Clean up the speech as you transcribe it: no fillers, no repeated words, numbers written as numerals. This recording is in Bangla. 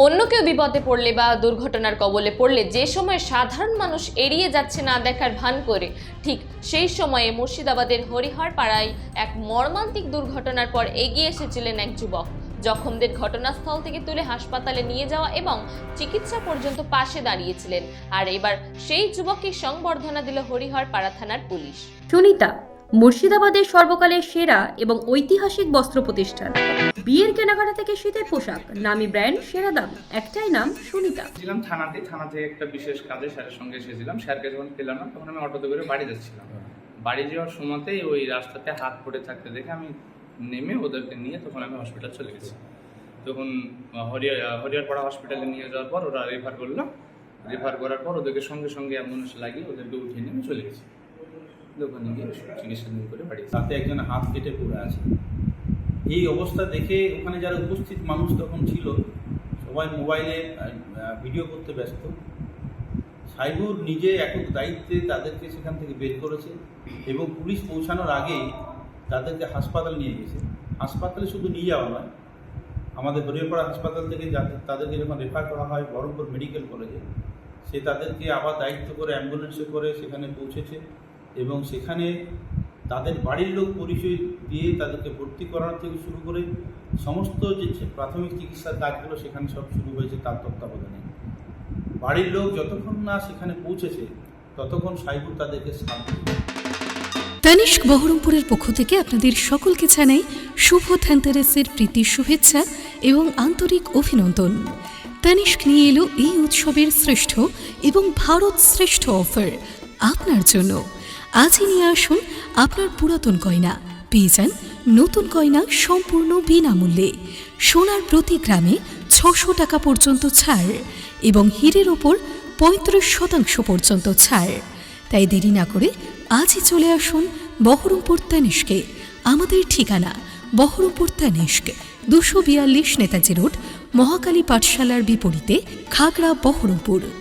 অন্য কেউ বিপদে পড়লে বা দুর্ঘটনার কবলে পড়লে যে সময় সাধারণ মানুষ এড়িয়ে যাচ্ছে না দেখার ভান করে, ঠিক সেই সময়ে মুর্শিদাবাদের হরিহর পাড়ায় এক মর্মান্তিক দুর্ঘটনার পর এগিয়ে এসেছিলেন এক যুবক। জখমদের ঘটনাস্থল থেকে তুলে হাসপাতালে নিয়ে যাওয়া এবং চিকিৎসা পর্যন্ত পাশে দাঁড়িয়েছিলেন। আর এবার সেই যুবককে সংবর্ধনা দিল হরিহর পাড়া থানার পুলিশ। সুনিতা মুর্শিদাবাদের সর্বকালের সেরা এবং ঐতিহাসিক বস্ত্র প্রতিষ্ঠান। বিয়ের কেনাকাটা থেকে শীতের পোশাক, নামি ব্র্যান্ড, সেরা দাম, একটাই নাম সুনিতা। ছিলাম থানাতে একটা বিশেষ কাজে স্যারের সঙ্গে এসেছিলাম। স্যারকে যখন পেলাম না তখন আমি অটোতে করে বাড়ি যাচ্ছিলাম। বাড়ি যাওয়ার সময়তেই ওই রাস্তাতে হাত পড়ে থাকতে দেখে আমি নেমে ওদেরকে নিয়ে তখন আমি হসপিটাল চলে গেছি। তখন হরিহরপাড়া হসপিটালে নিয়ে যাওয়ার পর ওরা রেফার করলো। রেফার করার পর ওদেরকে সঙ্গে সঙ্গে অ্যাম্বুলেন্স লাগিয়ে ওদেরকে উঠিয়ে নিয়ে চলে গেছি। ওখানে গিয়ে চিকিৎসা করে বাড়ি। তাতে একজন হাত কেটে পড়ে আছে। এই অবস্থা দেখে ওখানে যারা উপস্থিত মানুষ তখন ছিল সবাই মোবাইলে ভিডিও করতে ব্যস্ত। সাইবুর নিজে একক দায়িত্বে তাদেরকে সেখান থেকে বের করেছে এবং পুলিশ পৌঁছানোর আগে তাদেরকে হাসপাতাল নিয়ে গেছে। হাসপাতালে শুধু নিয়ে যাওয়া নয়, আমাদের হরিহরপাড়া হাসপাতাল থেকে তাদেরকে যখন রেফার করা হয় বহরমপুর মেডিকেল কলেজে, সে তাদেরকে আবার দায়িত্ব করে অ্যাম্বুলেন্সে করে সেখানে পৌঁছেছে এবং সেখানে তাদের বাড়ির লোক পরিচয় দিয়ে তাদেরকে ভর্তি করানো থেকে শুরু করে সমস্ত যে প্রাথমিক চিকিৎসার কাজগুলো সেখানে সব শুরু হয়েছে তার তত্ত্বাবধানে। বাড়ির লোক যতক্ষণ না সেখানে পৌঁছেছে ততক্ষণ সাইবুর তাদেরকে সাথ দিয়েছে। তানিষ্ক বহরমপুরের পক্ষ থেকে আপনাদের সকলকে জানাই শুভ ধনতেরাসের প্রীতি শুভেচ্ছা এবং আন্তরিক অভিনন্দন। তানিষ্ক নিয়ে এলো এই উৎসবের শ্রেষ্ঠ এবং ভারত শ্রেষ্ঠ অফার আপনার জন্য। আজই নিয়ে আসুন আপনার পুরাতন গয়না, পেয়ে যান নতুন গয়না সম্পূর্ণ বিনামূল্যে। সোনার প্রতি গ্রামে 600 টাকা পর্যন্ত ছাড় এবং হীরের ওপর 35% পর্যন্ত ছাড়। তাই দেরি না করে আজই চলে আসুন বহরমপুর তানিষ্কে। আমাদের ঠিকানা বহরমপুর তানিষ্ক, 242 নেতাজি রোড, মহাকালী পাঠশালার বিপরীতে, খাগড়া, বহরমপুর।